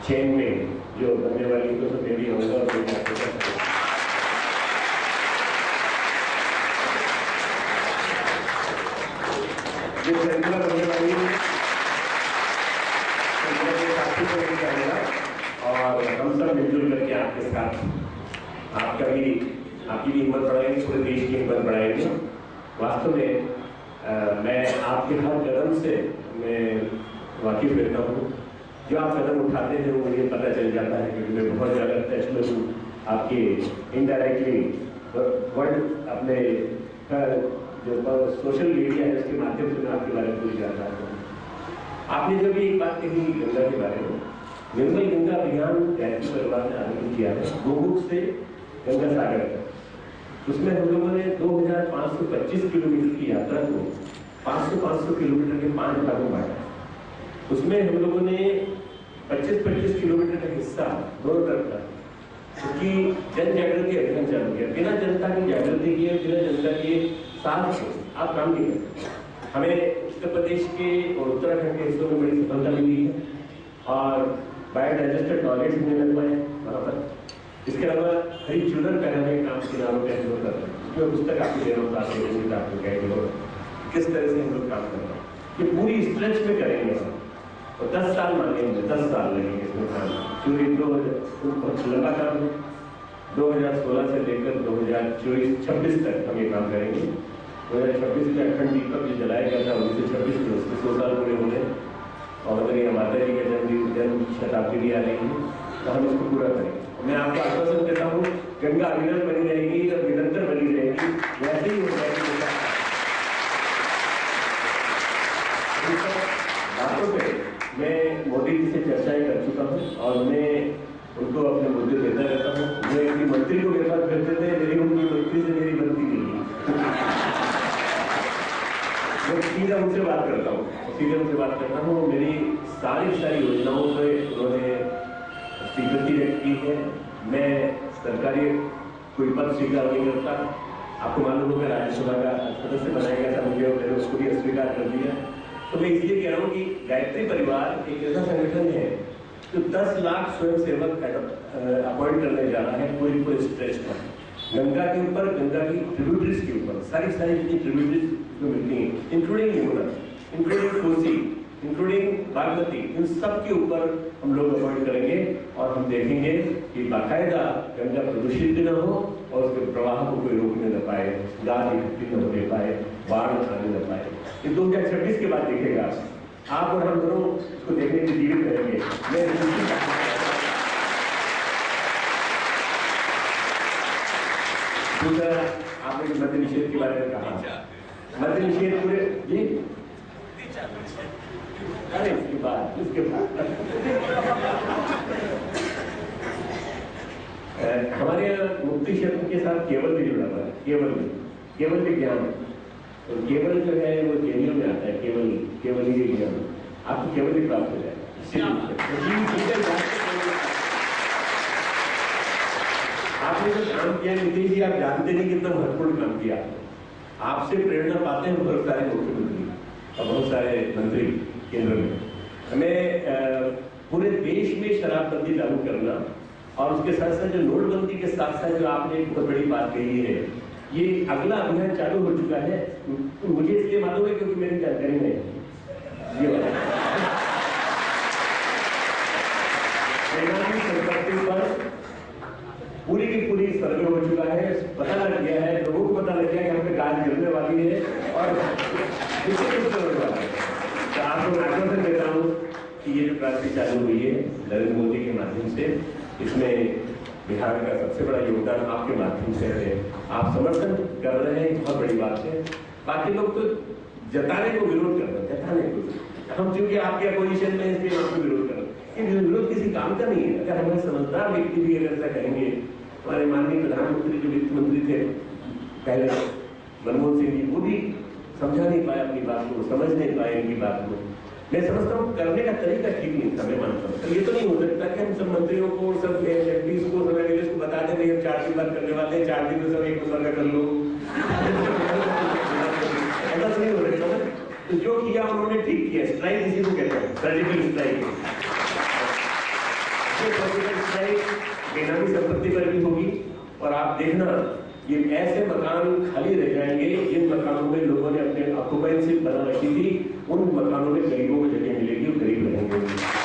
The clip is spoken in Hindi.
चेन में जो बनने वाली तो मेरी होगा और जो श्रृंखला बनने वाली जाएगा और हम सब मिलजुल करके आपके साथ आपका भी आपकी भी हिम्मत बढ़ाएंगे, पूरे देश की हिम्मत बढ़ाएंगे। वास्तव में मैं आपके हर कदम से मैं वाकिफ रहता हूँ। जो आप कदम उठाते हैं वो मुझे पता चल जाता है क्योंकि मैं बहुत ज़्यादा टच में हूँ आपके इनडायरेक्टली वर्ल्ड अपने जो सोशल मीडिया है उसके माध्यम से मैं आपके बारे में पूरी जानता हूँ। आपने जो भी एक बात कही गंगा के बारे में, निर्मल गंगा अभियान गायत्री परिवार ने आरंभ किया है गोमुख से गंगा सागर तक। उसमें हम लोगों ने 2525 किलोमीटर की यात्रा को 500 किलोमीटर के 5 भागों बांटा। उसमें हम लोगों ने 25-25 किलोमीटर का हिस्सा दोनों तरफ का उसकी जन जागृति अभियान चालू किया। बिना जनता की जागृति किए, बिना जनता के साथ आप काम नहीं कर सकते। हमें उत्तर प्रदेश के और उत्तराखंड के हिस्सों में बड़ी सफलता मिली है और बायोडाइजेस्टेड टॉयलेट्स मिलने लग पाए वहाँ पर। इसके अलावा हरी चूरन पहनाने काम किनारों पे हम लोग कर रहे हैं। उसमें पुस्तक आपको दे रहा हूँ, आपको गाइड होगा किस तरह से हम लोग काम कर रहे हैं। ये पूरी स्ट्रेच में करेंगे और 10 साल मांगेंगे, 10 साल लगेंगे इसमें काम। क्योंकि बहुत लंबा काम है। 2016 से लेकर 2024-26 तक हम ये काम करेंगे। 2026 में अखंड दीपक जो जलाया गया था 1926 में, उसके 100 साल पूरे होने और अगर ये माता जी का जन्म शताब्दी भी आ रही है तो हम इसको पूरा करेंगे। मैं आपको आश्वासन देता हूँ गंगा अविरल बनी रहेगी और निरंतर बनी रहेगी, वैसे ही हो जाएगी। बातों पे मैं मोदी जी से चर्चाएं कर चुका हूँ और मैं उनको अपने मुद्दे देता रहता हूँ। मैं इनकी मंत्री को मेरे पास भेजते थे, मेरी उनकी मंत्री से मेरी बनती नहीं। मैं सीधा उनसे बात करता हूँ, मेरी सारी योजनाओं पे उन्होंने स्वीकृति व्यक्त की है। मैं सरकारी कोई पद स्वीकार नहीं करता। आपको मालूम होगा राज्यसभा का सदस्य बनाया गया था मुझे और मैंने उसको भी अस्वीकार कर दिया। तो मैं इसलिए कह रहा हूँ कि गायत्री परिवार एक ऐसा संगठन है जो 10 लाख स्वयंसेवक अपॉइंट करने जा रहा है पूरे स्ट्रेच पर, गंगा के ऊपर, गंगा की ट्रिब्यूटरीज के ऊपर, सारी जितनी ट्रिब्यूटरीज जो मिलती हैं, including Yamuna, including Kosi, including Bagmati, इन सब के ऊपर हम लोग अपॉइंट करेंगे और हम देखेंगे कि बाकायदा गंगा प्रदूषित भी न हो और उसके प्रवाह को कोई रोकने न पाए, गाद इकट्ठी न होने पाए, बाढ़ आने न पाए। ये 2026 के बाद देखेगा आप और हम दोनों इसको देखने के लिए जीवित रहेंगे। दूसरा आपने मद्य निषेध के बारे में कहा, मद्य निषेध पूरे जी अरे उसके बाद हमारे यहाँ मुक्ति शब्द के साथ केवल भी जुड़ा हुआ है। केवल विज्ञान, तो केवल जो है वो जेनियो में आता है। केवल ही ज्ञान आपको केवल ही प्राप्त हो जाएगा। आपने जो काम किया नीतीश जी, आप जानते नहीं कितना महत्वपूर्ण काम किया। आपसे प्रेरणा पाते हैं बहुत सारे मुख्यमंत्री और बहुत सारे मंत्री केंद्र में। हमें पूरे देश में शराबबंदी लागू करना और उसके साथ साथ जो नोटबंदी के साथ साथ जो आपने एक बहुत बड़ी बात कही है, ये अगला अभियान चालू हो चुका है। तो मुझे इसलिए मालूम है क्योंकि मेरी जानकारी में ये संपत्ति पर पूरी की पूरी सर्वे हो चुका है, पता लग गया है, लोगों को पता लग गया कि हम पे गाज गिरने वाली है और तो आपको आश्वासन देता हूँ कि ये जो क्रांति चालू हुई है नरेंद्र मोदी के माध्यम से, इसमें बिहार का सबसे बड़ा योगदान आपके माध्यम से है। आप समर्थन कर रहे हैं, बहुत बड़ी बात है। बाकी लोग तो जताने को विरोध कर रहे हैं, जताने को। हम चूंकि आपके अपोजिशन में इसलिए आपको विरोध कर रहे हैं। विरोध किसी काम का नहीं है। अगर हमारे समझदार व्यक्ति भी अगर ऐसा कहेंगे, हमारे माननीय प्रधानमंत्री जो वित्त मंत्री थे पहले मनमोहन सिंह जी, वो भी समझा नहीं पाए अपनी बात को, समझ नहीं पाए इनकी बात को। मैं समझता हूँ करने का तरीका ठीक नहीं था, मैं मानता हूँ। तो ये तो नहीं हो सकता कि हम सब मंत्रियों को, सब एमपीज़ को, सब एमएलएज़ को बता दें हम 4 दिन बाद करने वाले हैं, 4 दिन में सब एक नंबर का कर लो। ऐसा तो नहीं हो सकता। तो जो किया उन्होंने ठीक किया। स्ट्राइक इसी को कहते हैं, सर्जिकल स्ट्राइक। आपके प्रेसिडेंट बेनामी संपत्ति पर भी होगी। और आप देखना ये ऐसे मकान खाली रह जाएंगे जिन मकानों में लोगों ने अपने ऑक्युपेंसी बना रखी थी, उन मकानों में गरीबों को जगह मिलेगी और गरीब रहेंगे।